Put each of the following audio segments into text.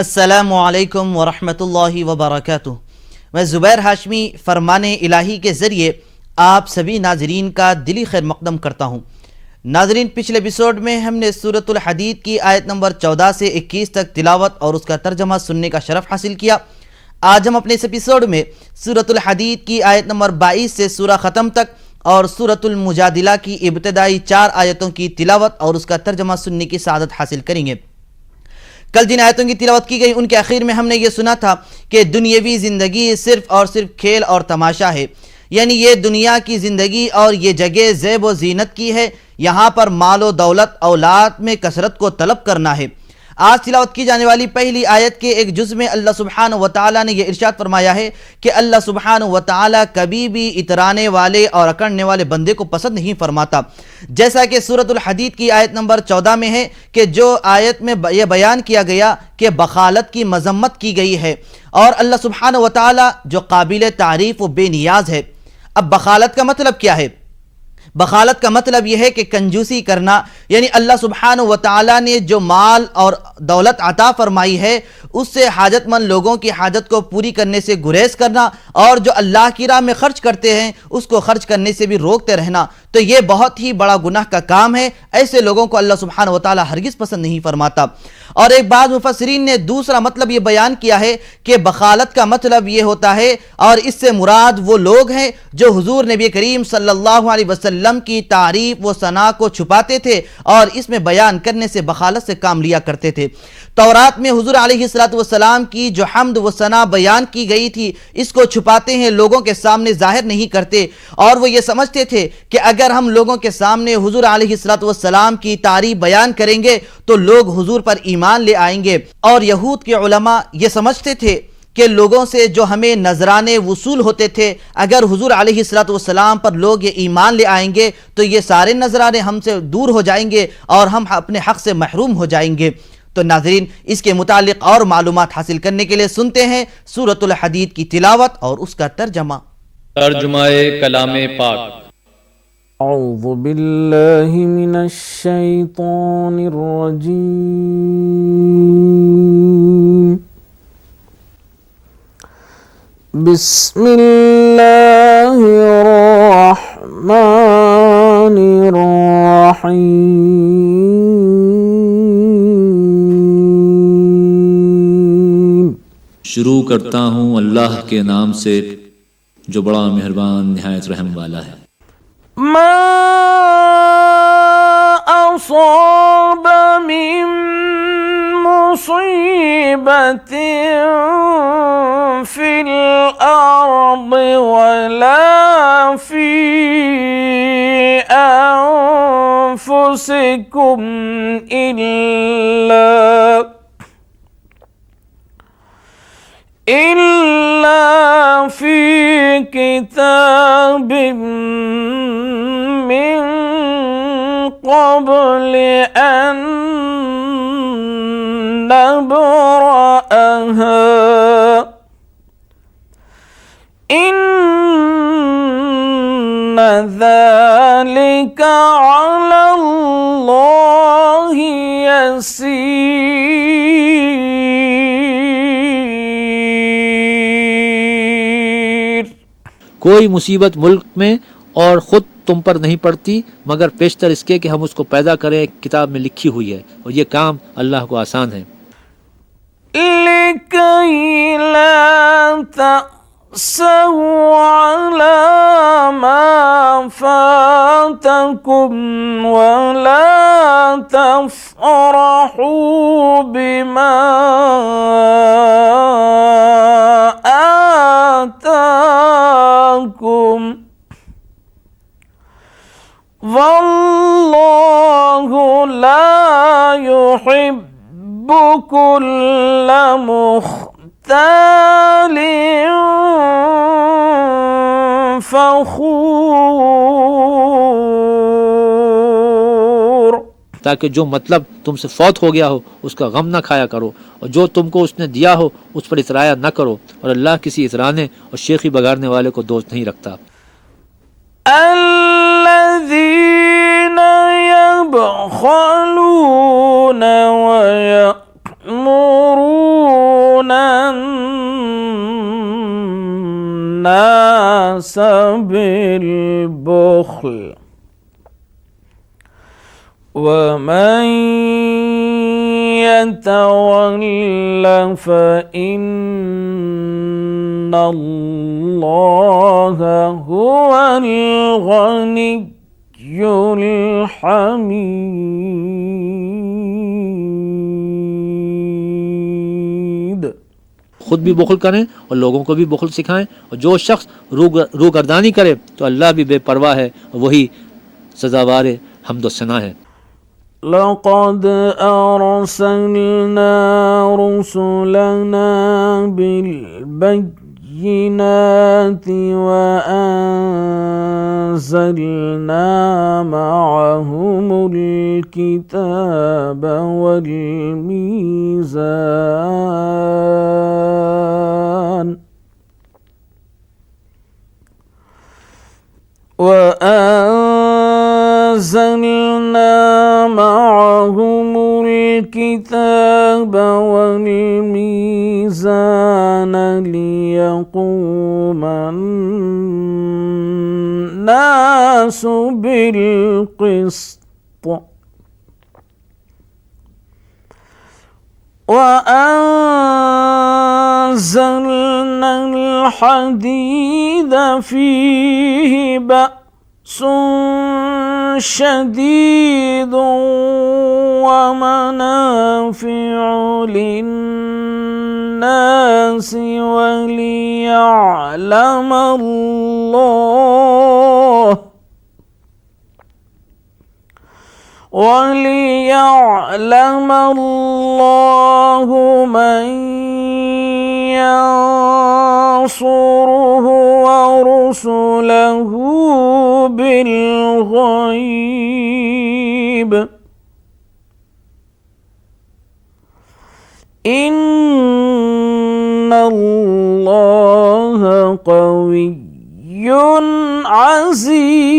अस्सलामु अलैकुम वरहमतुल्लाहि वबरकातुह। मैं ज़ुबैर हाशमी फ़रमाने इलाही के ज़रिए आप सभी नाज़रीन का दिली खैर मक़दम करता हूँ। नाज़रीन, पिछले एपिसोड में हमने सूरतुल हदीद की आयत नंबर 14 से 21 तक तिलावत और उसका तर्जमा सुनने का शरफ़ हासिल किया। आज हम अपने इस एपिसोड में सूरतुल हदीद की आयत नंबर 22 से सूरा ख़त्म तक और सूरतुल मुजादिला की इब्तिदाई 4 आयतों की तिलावत और उसका तर्जमा सुनने की सआदत हासिल करेंगे। कल जिन आयतों की तिलावत की गई उनके आखिर में हमने ये सुना था कि दुनियावी ज़िंदगी सिर्फ़ और सिर्फ खेल और तमाशा है, यानी ये दुनिया की ज़िंदगी और ये जगह ज़ेब व ज़ीनत की है। यहाँ पर माल व दौलत औलाद में कसरत को तलब करना है। आज तिलावत की जाने वाली पहली आयत के एक जुज़ में अल्लाह सुब्हानहु व तआला ने यह इरशाद फरमाया है कि अल्लाह सुब्हानहु व तआला कभी भी इतराने वाले और अकड़ने वाले बंदे को पसंद नहीं फरमाता। जैसा कि सूरतुल हदीद की आयत नंबर 14 में है कि जो आयत में यह बयान किया गया कि बखालत की मजम्मत की गई है और अल्लाह सुब्हानहु व तआला जो काबिल तारीफ़ व बेनियाज है। अब बखालत का मतलब क्या है? बखालत का मतलब यह है कि कंजूसी करना, यानी अल्लाह सुब्हानहु व तआला ने जो माल और दौलत अता फरमाई है उससे हाजतमंद लोगों की हाजत को पूरी करने से गुरेज करना और जो अल्लाह की राह में खर्च करते हैं उसको खर्च करने से भी रोकते रहना, तो ये बहुत ही बड़ा गुनाह का काम है। ऐसे लोगों को अल्लाह सुब्हानहु व तआला हरगिज़ पसंद नहीं फरमाता। और एक बात मुफस्सिरीन ने दूसरा मतलब ये बयान किया है कि बखालत का मतलब ये होता है और इससे मुराद वो लोग हैं जो हुजूर नबी करीम सल्लल्लाहु अलैहि वसल्लम की तारीफ व सना को छुपाते थे और इसमें बयान करने से बखालत से काम लिया करते थे। तौरात में हुजूर अलैहिस्सलातु वस्सलाम की जो हम्द व सना बयान की गई थी इसको छुपाते हैं, लोगों के सामने जाहिर नहीं करते और वो ये समझते थे कि अगर हम लोगों के सामने हुजूर अलैहिस्सलातु वस्सलाम की तारीफ बयान करेंगे तो लोग हुजूर पर ईमान ले आएंगे। और यहूद के उलमा ये समझते थे कि लोगों से जो हमें नजराने वसूल होते थे, अगर हुजूर अलैहिस्सलातु वस्सलाम पर लोग ये ईमान ले आएंगे तो ये सारे नजराने हमसे दूर हो जाएंगे और हम अपने हक से महरूम हो जाएंगे। तो नाज़रीन, इसके मुतालिक और मालूमात हासिल करने के लिए सुनते हैं सूरतुल हदीद की तिलावत और उसका तर्जमा। तर्जुमाए कलामे पाक। औज़ु बिल्लाहि मिनश शैतानिर रजीम। बिस्मिल्लाहिर रहमानिर रहीम। शुरू करता हूँ अल्लाह के नाम से जो बड़ा मेहरबान निहायत रहम वाला है। मा असाब मिन मुसीबतिन फिल अर्द वला फी अनफुसिकुम इल्ला फी किताबिम मिन क़ब्ल अन नब्रअहा इन्न ज़ालिका अलल्लाहि यसीर। कोई मुसीबत मुल्क में और ख़ुद तुम पर नहीं पड़ती मगर पेशतर इसके कि हम उसको पैदा करें, किताब में लिखी हुई है और ये काम अल्लाह को आसान है। लिकई ला तअसऊ अला मा फातकुम वला तफ़रहू बिमा आताकुम वल्लाहु ला युहिब्बु कुल्ल मुख्तालिन फखूर। ताकि जो मतलब तुमसे फौत हो गया हो उसका गम ना खाया करो और जो तुमको उसने दिया हो उस पर इतराया न करो और अल्लाह किसी इतराने और शेखी बगाड़ने वाले को दोस्त नहीं रखता। الذين يبخلون ويأمرون الناس بالبخل ومن يتول فإن الله هو الغني الحميد। खुद भी बुखल करें और लोगों को भी बुखल सिखाएं, और जो शख्स रूगर्दानी करे तो अल्लाह भी बेपरवाह है, वही सजावार हम्द व सना है। लक़द अरसलना रुसुलना बिलबय्यिनाति वअंज़लना मअहुमुल किताब वल मीज़ान وأنزلنا معهم الكتاب والميزان ليقوم الناس بالقسط وأنزلنا الحديد فيه بأس شديد ومنافع للناس وليعلم الله من ينصره ورسله بالغيب إن الله قوي عزيز।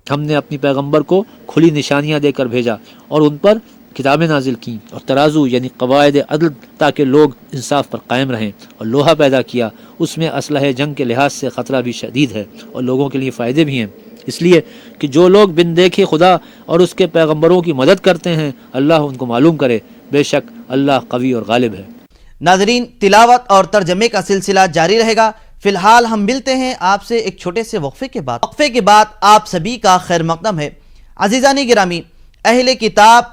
हमने अपनी पैगंबर को खुली निशानियां देकर भेजा और उन पर किताबें नाजिल की और तराजू यानी कवायद अदल ताकि लोग इंसाफ पर कायम रहें, और लोहा पैदा किया, उसमें असलह जंग के लिहाज से ख़तरा भी शदीद है और लोगों के लिए फ़ायदे भी हैं, इसलिए कि जो लोग बिन देखे खुदा और उसके पैगंबरों की मदद करते हैं अल्लाह उनको मालूम करे, बेशक अल्लाह कवी और गालिब है। नाजरीन, तिलावत और तर्जमे का सिलसिला जारी रहेगा। फिलहाल हम मिलते हैं आपसे एक छोटे से वक्फे के बाद। वक्फे के बाद आप सभी का खैर मकदम है। अजीज़ानी गिरामी, अहले किताब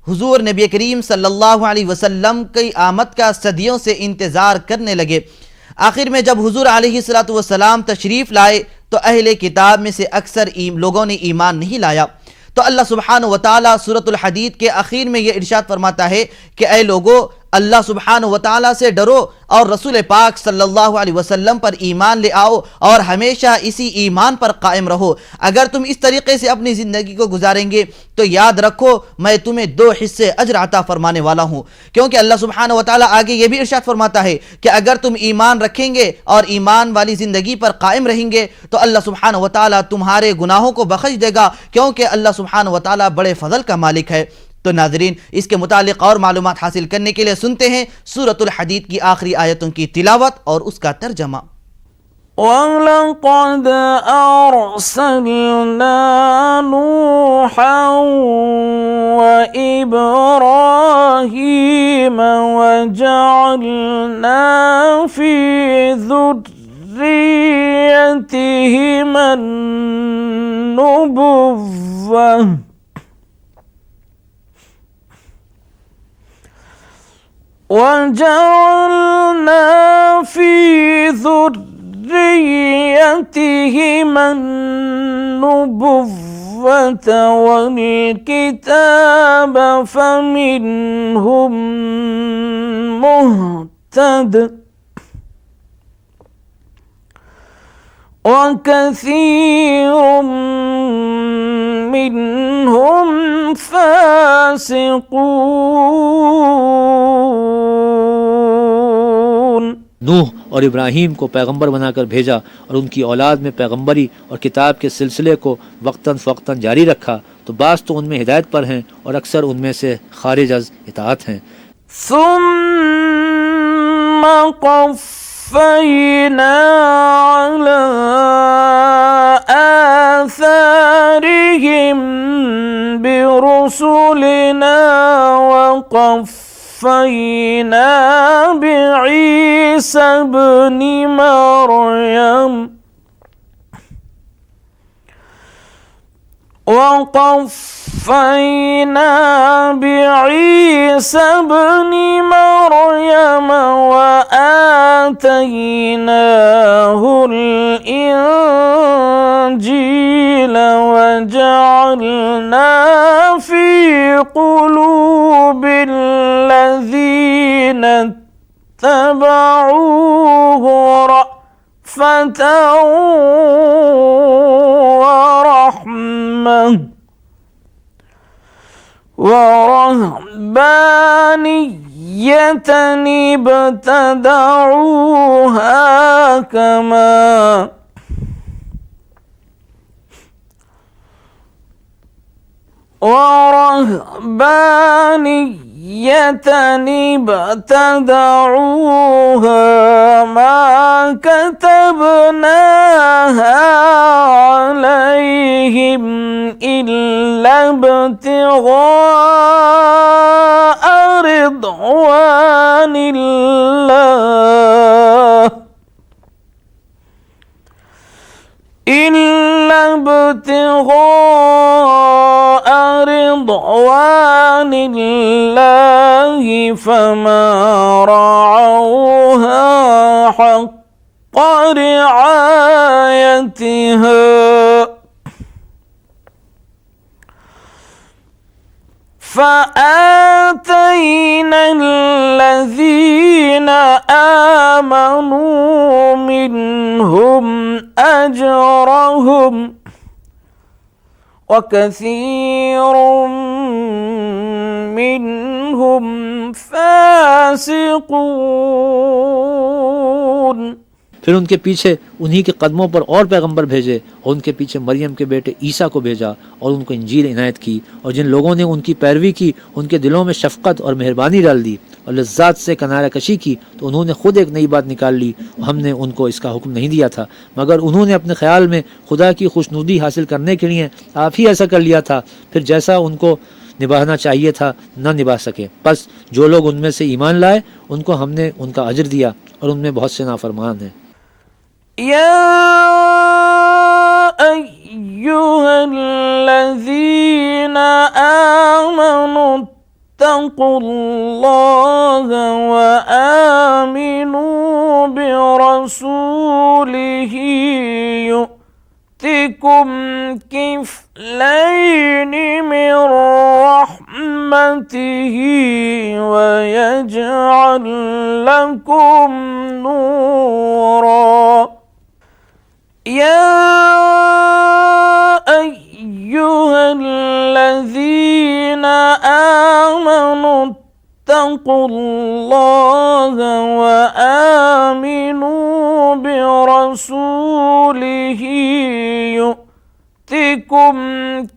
हुजूर नबी करीम सल्लल्लाहु अलैहि वसल्लम की आमद का सदियों से इंतज़ार करने लगे। आखिर में जब हुजूर अलैहिस्सलातु वस्सलाम तशरीफ़ लाए तो अहले किताब में से अक्सर लोगों ने ईमान नहीं लाया। तो अल्लाह सुब्हानहु व तआला सूरतुल हदीद के आखिर में ये इरशाद फरमाता है कि ऐ लोगो, अल्लाह सुब्हानहु व तआला से डरो और रसूल पाक सल्लल्लाहु अलैहि वसल्लम पर ईमान ले आओ और हमेशा इसी ईमान पर कायम रहो। अगर तुम इस तरीके से अपनी ज़िंदगी को गुजारेंगे तो याद रखो मैं तुम्हें 2 हिस्से अजर अता फरमाने वाला हूँ। क्योंकि अल्लाह सुब्हानहु व तआला आगे ये भी इरशाद फरमाता है कि अगर तुम ईमान रखेंगे और ईमान वाली ज़िंदगी पर कायम रहेंगे तो अल्लाह सुब्हानहु व तआला तुम्हारे गुनाहों को बख्श देगा, क्योंकि अल्लाह सुब्हानहु व तआला बड़े फजल का मालिक है। तो नाजरीन, इसके मुतालिक और मालूमात हासिल करने के लिए सुनते हैं सूरतुल हदीद की आखिरी आयतों की तिलावत और उसका तर्जमा। वलक़द अरसलना नूहा व इब्राहीम वजअलना फी ज़ुर्रिय्यतिहिमा अन्नुबुव्वह وجعلنا في ذريتهما النبوة والكتاب فمنهم مهتد وكثير منهم فاسقون। नूह और इब्राहीम को पैगंबर बनाकर भेजा और उनकी औलाद में पैगंबरी और किताब के सिलसिले को वक्तन फ़वक्तन जारी रखा, तो बाज़ तो उनमें हिदायत पर हैं और अक्सर उनमें से खारिज अज़ इताअत हैं। सुम्मा قفينا على آثارهم برسلنا وقفينا بعيسى ابن مريم وآتيناه الإنجيل وجعلنا في قلوب الذين اتبعوه رأفة ورحمة ورهبانية ابتدعوها ما كتبناها عليهم إلا ابتغاء رضوان الله فما رعوها حق رعايتها فآتينا الذين آمنوا منهم أجرهم وكثير منهم فاسقون। फिर उनके पीछे उन्हीं के कदमों पर और पैगंबर भेजे और उनके पीछे मरियम के बेटे ईसा को भेजा और उनको इंजील इनायत की। और जिन लोगों ने उनकी पैरवी की उनके दिलों में शफकत और मेहरबानी डाल दी और लज्जात से किनारा कशी की तो उन्होंने खुद एक नई बात निकाल ली। हमने उनको इसका हुक्म नहीं दिया था मगर उन्होंने अपने ख्याल में खुदा की खुशनुदी हासिल करने के लिए आप ही ऐसा कर लिया था। फिर जैसा उनको निभाना चाहिए था न निभा सके। बस जो लोग उनमें से ईमान लाए उनको हमने उनका अजर दिया और उनमें बहुत से नाफरमान हैं। يا أيها الذين آمنوا اتقوا الله وآمنوا برسوله يؤتكم كفلين من رحمته ويجعل لكم نورا يا أيها الذين آمنوا اتقوا الله وآمنوا برسوله يؤتكم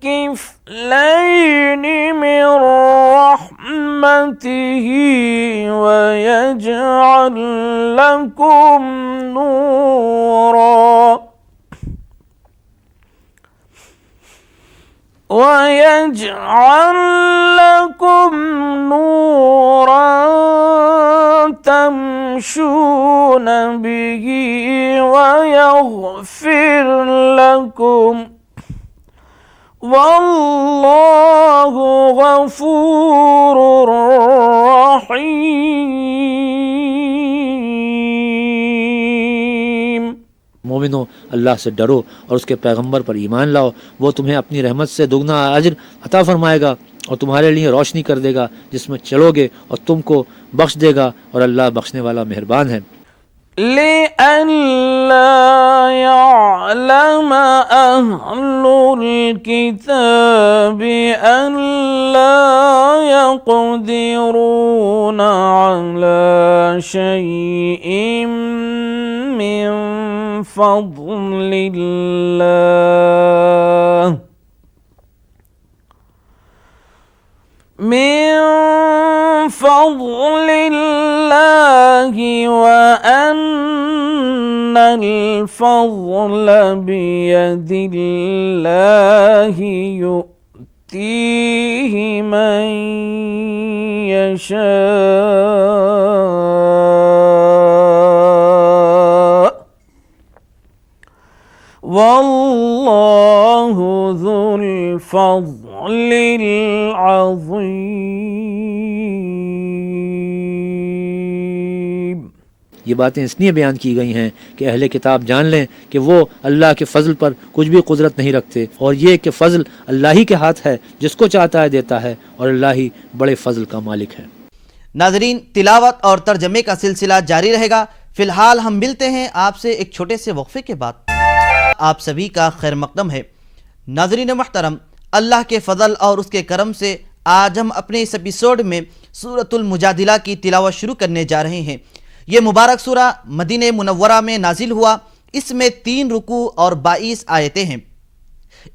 كفلين من رحمته ويجعل لكم نورا تمشون به ويغفر لكم والله غفور رحيم। मोमिनो अल्लाह से डरो और उसके पैगंबर पर ईमान लाओ। वो तुम्हें अपनी रहमत से दुगना अजर अता फरमाएगा और तुम्हारे लिए रोशनी कर देगा जिसमें चलोगे और तुमको बख्श देगा और अल्लाह बख्शने वाला मेहरबान है। لئلا يعلم أهل الكتاب أن لا يقدرون على شيء من فضل الله فضل الله وأن الفضل بيد الله يؤتيه من يشاء والله ذو الفضل العظيم। ये बातें इसलिए बयान की गई हैं कि अहले किताब जान लें कि वो अल्लाह के फ़ज़ल पर कुछ भी कुदरत नहीं रखते, और ये कि फ़ज़ल अल्लाह ही के हाथ है, जिसको चाहता है देता है, और अल्लाह ही बड़े फ़ज़ल का मालिक है। नाज़रीन, तिलावत और तर्जमे का सिलसिला जारी रहेगा। फ़िलहाल हम मिलते हैं आपसे एक छोटे से वक्फे के बाद। आप सभी का खैर मकदम है। नाज़रीन मोहतरम, अल्लाह के फ़ज़ल और उसके करम से आज हम अपने इस एपिसोड में सूरतुल मुजादिला की तिलावत शुरू करने जा रहे हैं। ये मुबारक सूरा मदीने मुनव्वरा में नाजिल हुआ। इसमें 3 रुकू और 22 आयतें हैं।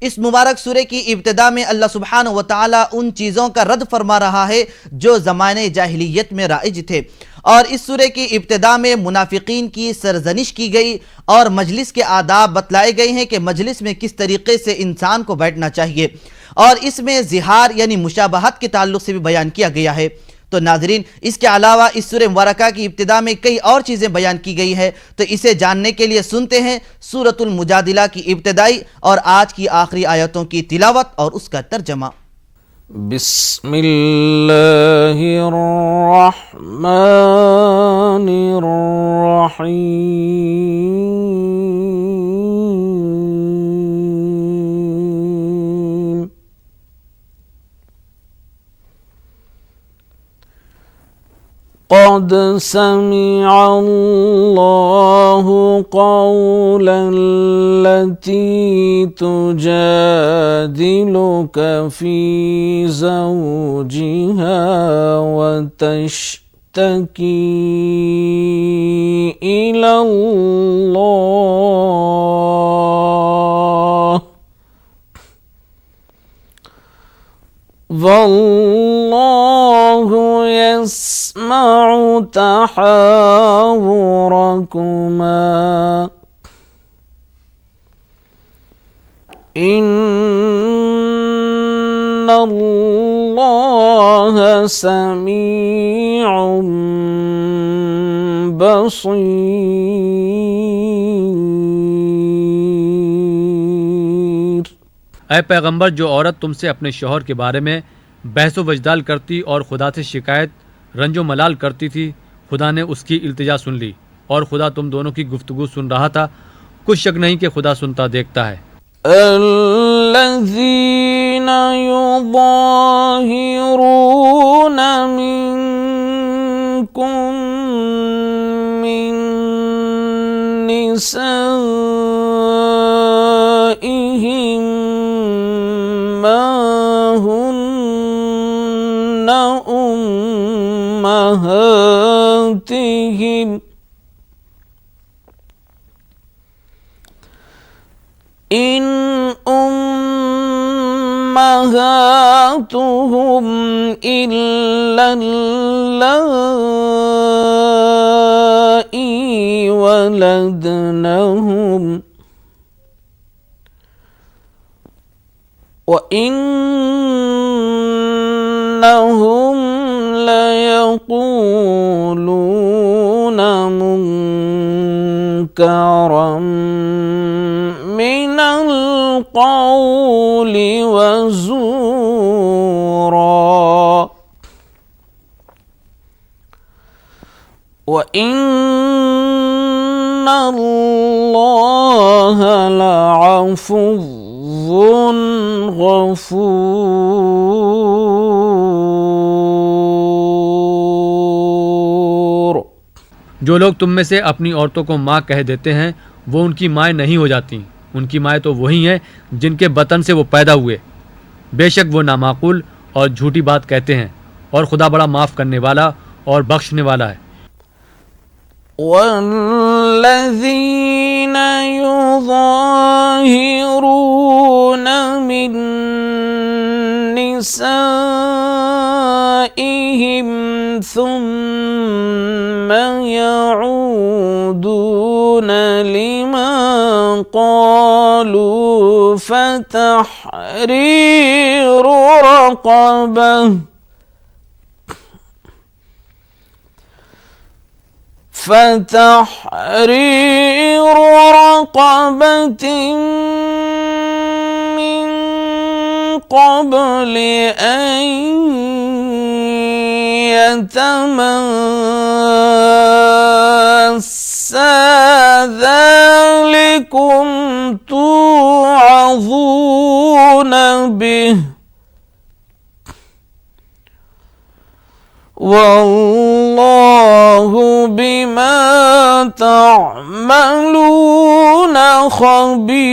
इस मुबारक सूरे की इब्तिदा में अल्लाह सुब्हानहू व तआला उन चीज़ों का रद्द फरमा रहा है जो ज़माने जाहिलियत में राइज थे, और इस सूरे की इब्तिदा में मुनाफिकीन की सरजनिश की गई और मजलिस के आदाब बतलाए गए हैं कि मजलिस में किस तरीके से इंसान को बैठना चाहिए, और इसमें ज़िहार यानी मुशाबहत के ताल्लुक़ से भी बयान किया गया है। तो नाज़रीन, इसके अलावा इस सूरह मुबारका की इब्तिदा में कई और चीज़ें बयान की गई है। तो इसे जानने के लिए सुनते हैं सूरतुल मुजादिला की इब्तिदाई और आज की आखिरी आयतों की तिलावत और उसका तर्जमा। बिस्मिल्लाहिर्रहमानिर्रहीम। قد سمع الله قولا التي تجادلك في زوجها وتشتكي إلى الله والله يسمع تحاوركما إن الله سميع بصير। ऐ पैगंबर, जो औरत तुमसे अपने शौहर के बारे में बहस व वजदाल करती और खुदा से शिकायत रंजो मलाल करती थी, खुदा ने उसकी इल्तिजा सुन ली और खुदा तुम दोनों की गुफ्तगू सुन रहा था। कुछ शक नहीं कि खुदा सुनता देखता है। الذين يظاهرون منكم من نسائهم ما هن أمهاتهم إن أمهاتهم إلا اللائي ولدنهم وإنهم ليقولون منكرا من القول وزورا وإن الله لعفو غفور। जो लोग तुम में से अपनी औरतों को माँ कह देते हैं, वो उनकी माएँ नहीं हो जाती। उनकी माएँ तो वही हैं जिनके बतन से वो पैदा हुए। बेशक वो नामाकुल और झूठी बात कहते हैं, और खुदा बड़ा माफ़ करने वाला और बख्शने वाला है। والذين يظاهرون من نسائهم ثم يعودون لما قالوا فتحرير رقبة من قبل أن يتماسا ذلكم توعظون به والله بما تعملون خبीर।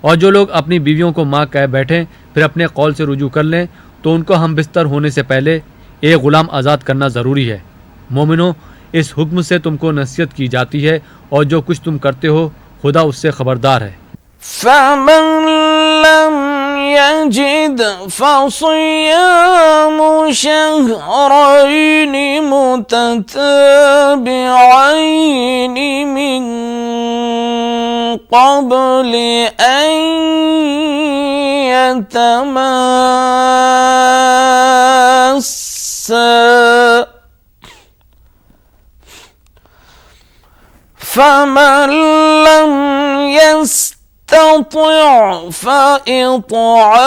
और जो लोग अपनी बीवियों को माँ कह बैठें फिर अपने कौल से रुजू कर लें तो उनको हम बिस्तर होने से पहले एक ग़ुलाम आज़ाद करना ज़रूरी है। मोमिनो, इस हुक्म से तुमको नसीहत की जाती है और जो कुछ तुम करते हो खुदा उससे ख़बरदार है। فمن لم يجد فصيام شهرين متتابعين من قبل أن يتماسا فمن لم يستطع فإطعام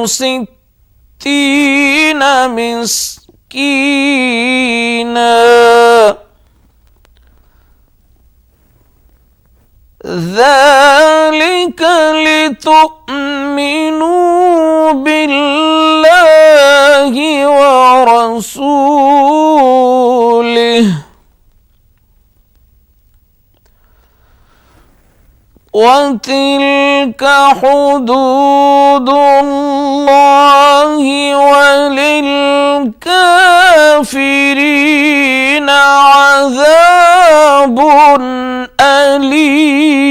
60 مسكينا ذلك لتؤمنوا بالله ورسوله وتلك حدود الله وللكافرين عذاب أليم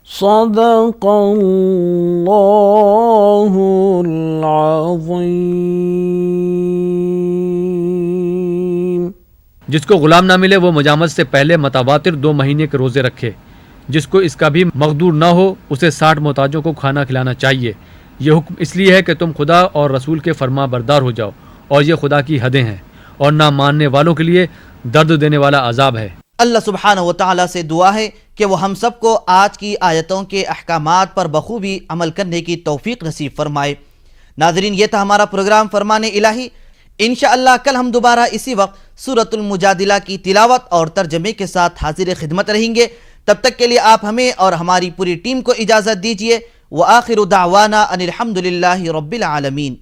صدق الله العظيم। जिसको ग़ुलाम ना मिले वो मुजामत से पहले मतवातिर 2 महीने के रोज़े रखे। जिसको इसका भी मकदूर ना हो उसे 60 मोहताजों को खाना खिलाना चाहिए। ये हुक्म इसलिए है कि तुम खुदा और रसूल के फरमा बरदार हो जाओ और ये खुदा की हदें हैं और ना मानने वालों के लिए दर्द देने वाला अजाब है। अल्लाह सुब्हानहु व तआला से दुआ है कि वो हम सबको आज की आयतों के अहकामात पर बखूबी अमल करने की तौफीक नसीब फरमाए। नाज़रीन, ये था हमारा प्रोग्राम फरमाने इलाही। इंशाअल्लाह कल हम दोबारा इसी वक्त सूरतुल मुजादिला की तिलावत और तर्जमे के साथ हाजिर खिदमत रहेंगे। तब तक के लिए आप हमें और हमारी पूरी टीम को इजाज़त दीजिए। व आखिरु दावाना अनिल हम्दुलिल्लाहि रब्बिल आलमीन।